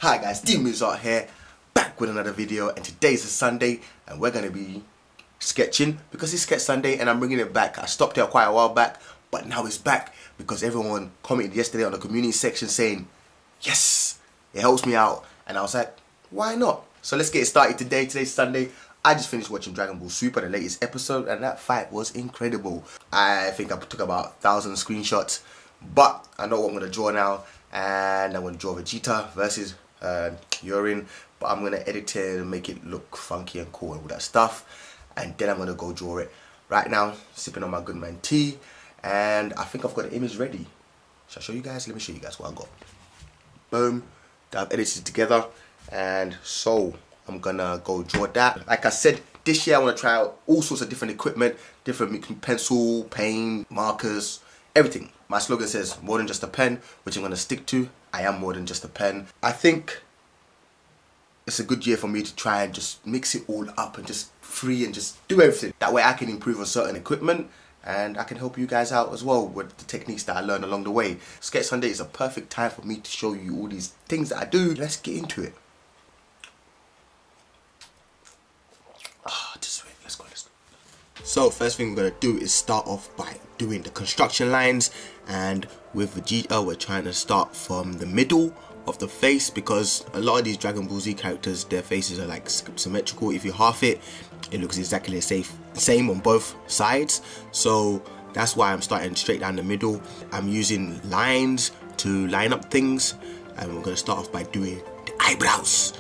Hi guys, DeMoose out here, back with another video, and today's a Sunday and we're going to be sketching because it's Sketch Sunday and I'm bringing it back. I stopped here quite a while back, but now it's back because everyone commented yesterday on the community section saying, yes, it helps me out, and I was like, why not? So let's get it started today. Today's Sunday. I just finished watching Dragon Ball Super, the latest episode, and that fight was incredible. I think I took about 1,000 screenshots, but I know what I'm going to draw now, and I'm going to draw Vegeta versus Jiren, but I'm going to edit it and make it look funky and cool and all that stuff, and then I'm going to go draw it. Right now, sipping on my good man tea, and I think I've got the image ready. Shall I show you guys? Let me show you guys what I got. Boom, that I've edited together, and so I'm gonna go draw that. Like I said, this year I want to try out all sorts of different equipment, different pencil, paint, markers, everything. My slogan says more than just a pen, which I'm gonna stick to. I am more than just a pen. I think it's a good year for me to try and just mix it all up and just free and just do everything. That way I can improve on certain equipment and I can help you guys out as well with the techniques that I learned along the way. Sketch Sunday is a perfect time for me to show you all these things that I do. Let's get into it. This way, let's go. So first thing we're gonna do is start off by doing the construction lines, and with Vegeta we're trying to start from the middle of the face because a lot of these Dragon Ball Z characters, their faces are like symmetrical. If you half it, it looks exactly the same on both sides. So that's why I'm starting straight down the middle. I'm using lines to line up things, and we're gonna start off by doing the eyebrows.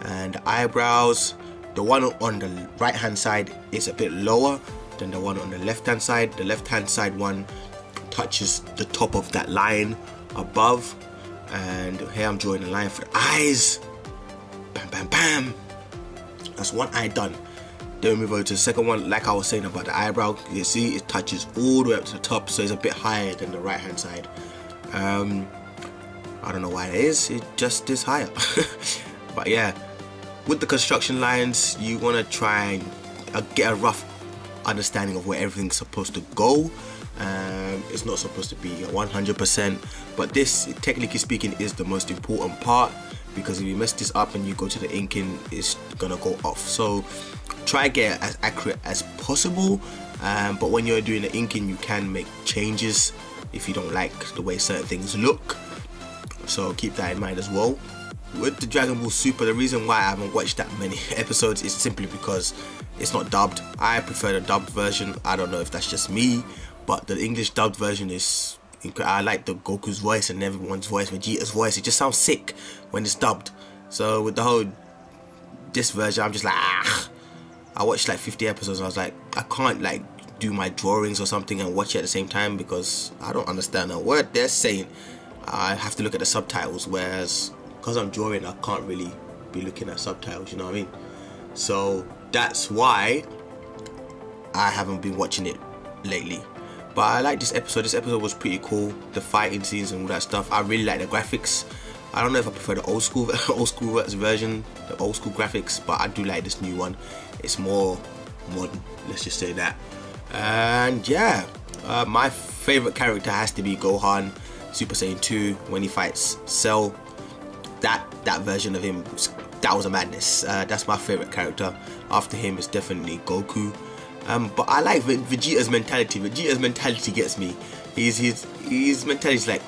And the eyebrows, the one on the right hand side is a bit lower than the one on the left hand side. The left hand side one touches the top of that line above, and here I'm drawing a line for the eyes. Bam, bam, bam. That's one eye done. Then we move over to the second one. Like I was saying about the eyebrow, you see it touches all the way up to the top, so it's a bit higher than the right hand side. I don't know why it is, it just is higher. But yeah, with the construction lines, you want to try and get a rough understanding of where everything's supposed to go. It's not supposed to be 100%, but this, technically speaking, is the most important part, because if you mess this up and you go to the inking, it's gonna go off. So try to get as accurate as possible, but when you're doing the inking, you can make changes if you don't like the way certain things look, so keep that in mind as well. With the Dragon Ball Super, the reason why I haven't watched that many episodes is simply because it's not dubbed. I prefer the dubbed version. I don't know if that's just me, but the English dubbed version is incredible. I like the Goku's voice and everyone's voice, Vegeta's voice. It just sounds sick when it's dubbed. So with the whole this version, I'm just like, ah. I watched like 50 episodes and I was like, I can't like do my drawings or something and watch it at the same time because I don't understand a word they're saying. I have to look at the subtitles, whereas because I'm drawing, I can't really be looking at subtitles, you know what I mean? So that's why I haven't been watching it lately. But I like this episode. This episode was pretty cool. The fighting scenes and all that stuff. I really like the graphics. I don't know if I prefer the old school version, the old school graphics, but I do like this new one. It's more modern, let's just say that. And yeah, my favorite character has to be Gohan, Super Saiyan 2, when he fights Cell. That version of him, that was a madness. That's my favorite character. After him is definitely Goku. But I like Vegeta's mentality. Vegeta's mentality gets me. His mentality is like,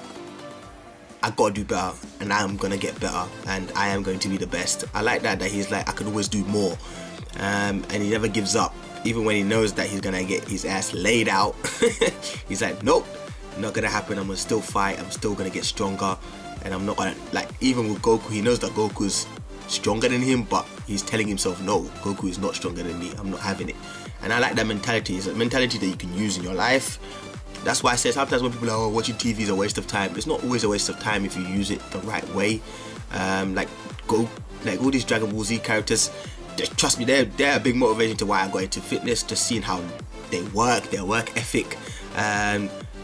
I gotta do better, and I'm gonna get better, and I am going to be the best. I like that he's like, I could always do more, and he never gives up, even when he knows that he's gonna get his ass laid out. He's like, nope, not gonna happen. I'm gonna still fight. I'm still gonna get stronger. And I'm not gonna, like, even with Goku, he knows that Goku's stronger than him, but he's telling himself, no, Goku is not stronger than me, I'm not having it. And I like that mentality. It's a mentality that you can use in your life. That's why I say sometimes when people are, oh, watching TV is a waste of time, it's not always a waste of time if you use it the right way. Like all these Dragon Ball Z characters, trust me, they're a big motivation to why I got into fitness, just seeing how they work, their work ethic.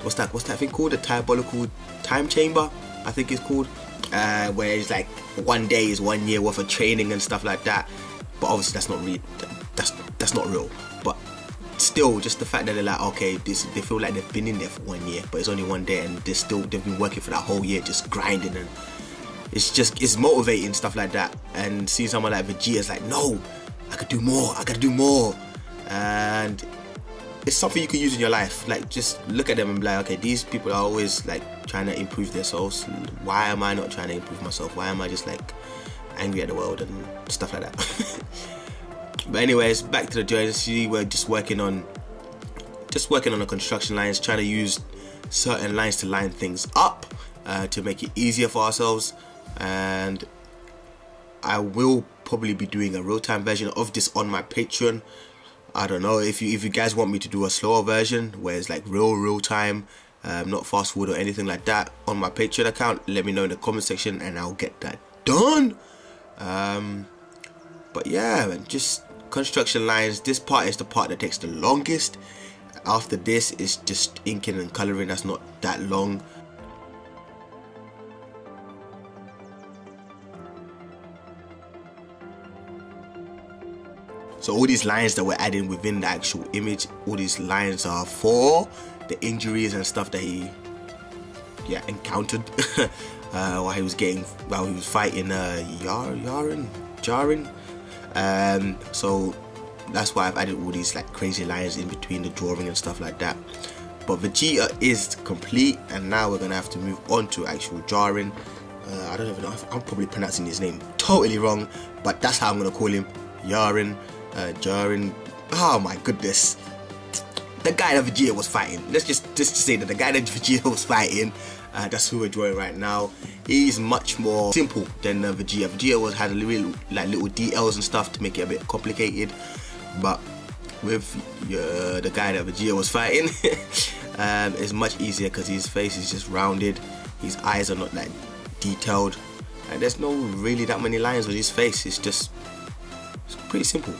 What's that thing called? The diabolical time chamber, I think it's called, where it's like 1 day is 1 year worth of training and stuff like that. But obviously that's not real. That's not real. But still, just the fact that they're like, okay, they feel like they've been in there for 1 year, but it's only 1 day, and they've been working for that whole year, just grinding. And it's motivating, stuff like that. And seeing someone like Vegeta is like, no, I could do more, I gotta do more. And it's something you can use in your life. Like, just look at them and be like, okay, these people are always like trying to improve themselves. Why am I not trying to improve myself? Why am I just like angry at the world and stuff like that? But anyways, back to the journey. See, we're just working on the construction lines, trying to use certain lines to line things up to make it easier for ourselves. And I will probably be doing a real-time version of this on my Patreon. I don't know if you guys want me to do a slower version where it's like real time, not fast forward or anything like that, on my Patreon account. Let me know in the comment section and I'll get that done. But yeah, man, just construction lines. This part is the part that takes the longest. After this is just inking and coloring. That's not that long. So all these lines that we're adding within the actual image, all these lines are for the injuries and stuff that he encountered while he was fighting Jiren. So that's why I've added all these like crazy lines in between the drawing and stuff like that. But Vegeta is complete, and now we're gonna have to move on to actual Jiren. I don't even know if I'm probably pronouncing his name totally wrong, but that's how I'm gonna call him. Jiren. Oh my goodness, the guy that Vegeta was fighting. Let's just say that the guy that Vegeta was fighting, that's who we're drawing right now. He's much more simple than Vegeta. Vegeta had a little details and stuff to make it a bit complicated, but with the guy that Vegeta was fighting, it's much easier because his face is just rounded, his eyes are not that detailed, and there's no really that many lines on his face. It's pretty simple.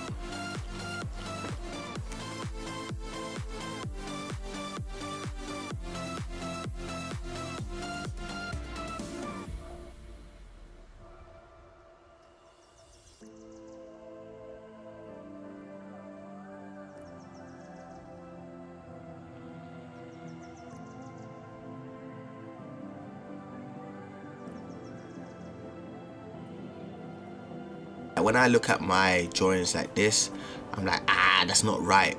When I look at my drawings like this, I'm like, that's not right.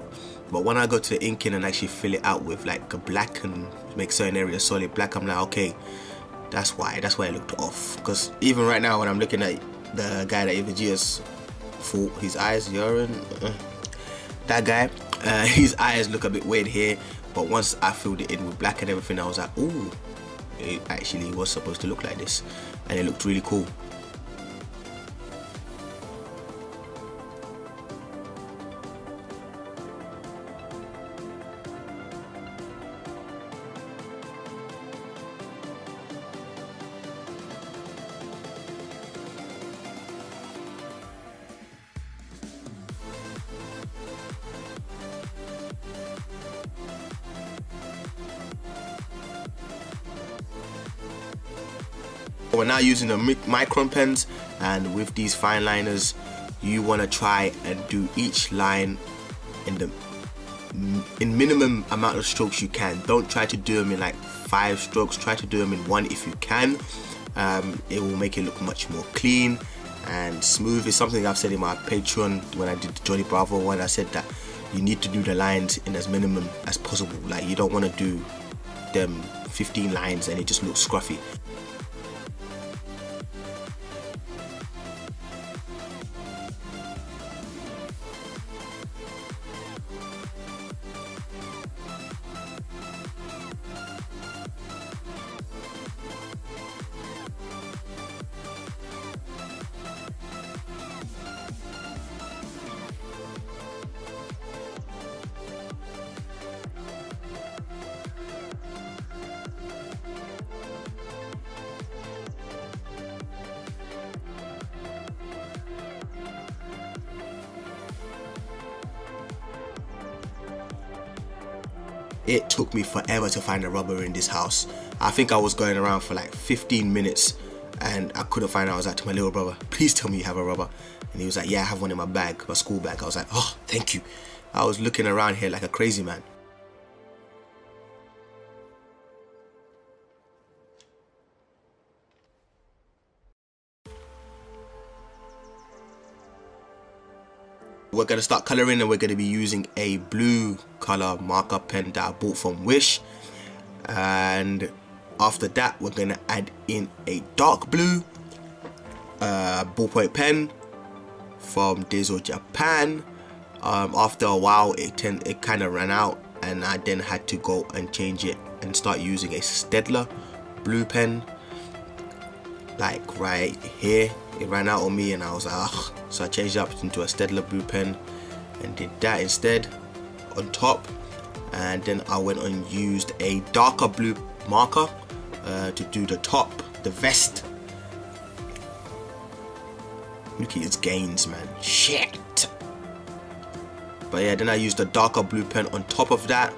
But when I go to the inking and actually fill it out with like a black and make certain areas solid black, I'm like, okay, that's why it looked off. Because even right now when I'm looking at the guy that Vegeta's fought, his eyes, that guy, his eyes look a bit weird here. But once I filled it in with black and everything, I was like, ooh, it actually was supposed to look like this, and it looked really cool. We're now using the micron pens, and with these fine liners you want to try and do each line in minimum amount of strokes you can. Don't try to do them in like 5 strokes, try to do them in 1 if you can. It will make it look much more clean and smooth. It's something I've said in my Patreon when I did the Johnny Bravo one. I said that you need to do the lines in as minimum as possible. Like, you don't want to do them 15 lines and it just looks scruffy. It took me forever to find a rubber in this house. I think I was going around for like 15 minutes and I couldn't find it. I was like to my little brother, please tell me you have a rubber. And he was like, yeah, I have one in my bag, my school bag. I was like, oh, thank you. I was looking around here like a crazy man. we're going to start colouring, and we're going to be using a blue colour marker pen that I bought from Wish. And after that, we're going to add in a dark blue ballpoint pen from Daiso Japan. After a while, it kind of ran out, and I then had to go and change it and start using a Staedtler blue pen. Like right here, it ran out on me, and I was like, ugh. So I changed it up into a Staedtler blue pen and did that instead on top. And then I went and used a darker blue marker to do the top, the vest. Look at his gains, man. Shit. But yeah, then I used a darker blue pen on top of that.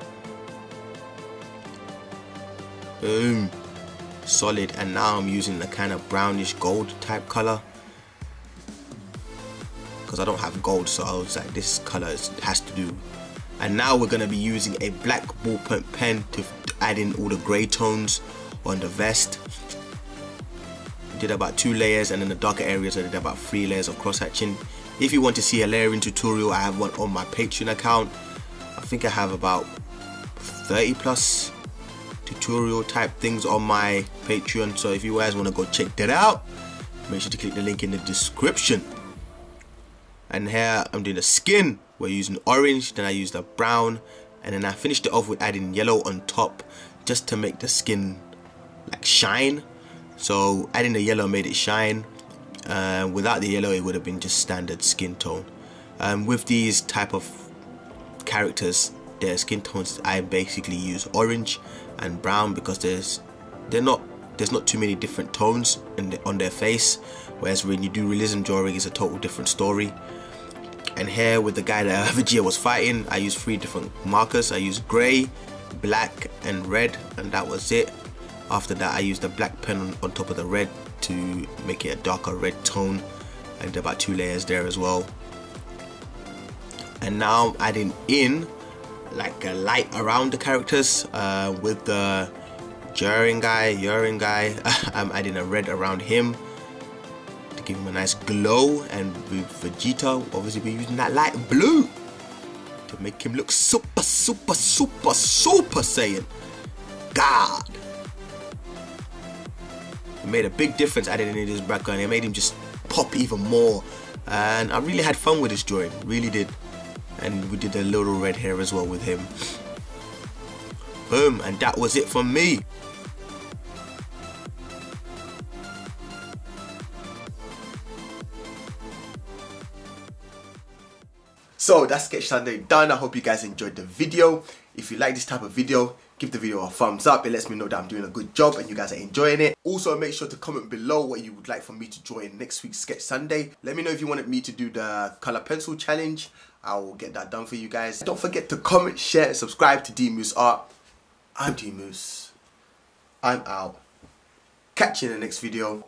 Boom. Solid. And now I'm using the kind of brownish gold type color, because I don't have gold, so I was like, this color has to do. And now we're going to be using a black ballpoint pen to add in all the grey tones on the vest. Did about 2 layers, and in the darker areas I did about 3 layers of cross hatching. If you want to see a layering tutorial, I have one on my Patreon account. I think I have about 30 plus tutorial type things on my Patreon, so if you guys want to go check that out, make sure to click the link in the description. And here I'm doing the skin. We're using orange, then I used a brown, and then I finished it off with adding yellow on top just to make the skin like shine. So adding the yellow made it shine. Without the yellow, it would have been just standard skin tone. With these type of characters, their skin tones, I basically use orange and brown, because there's not too many different tones on their face. Whereas when you do realism drawing, it's a total different story. And here with the guy that Vegeta was fighting, I used 3 different markers. I used grey, black and red, and that was it. After that, I used a black pen on top of the red to make it a darker red tone. I did about 2 layers there as well. And now I'm adding in like a light around the characters with the Jiren guy. I'm adding a red around him to give him a nice glow, and with Vegeta, obviously we're using that light blue to make him look super Saiyan God. It made a big difference adding in his background. It made him just pop even more, and I really had fun with this drawing, really did. And we did a little red hair as well with him. Boom, and that was it from me. So that's Sketch Sunday done. I hope you guys enjoyed the video. If you like this type of video, give the video a thumbs up. It lets me know that I'm doing a good job and you guys are enjoying it. Also, make sure to comment below what you would like for me to draw in next week's Sketch Sunday. Let me know if you wanted me to do the colour pencil challenge. I will get that done for you guys. Don't forget to comment, share, and subscribe to DeMoose Art. I'm DeMoose. I'm out. Catch you in the next video.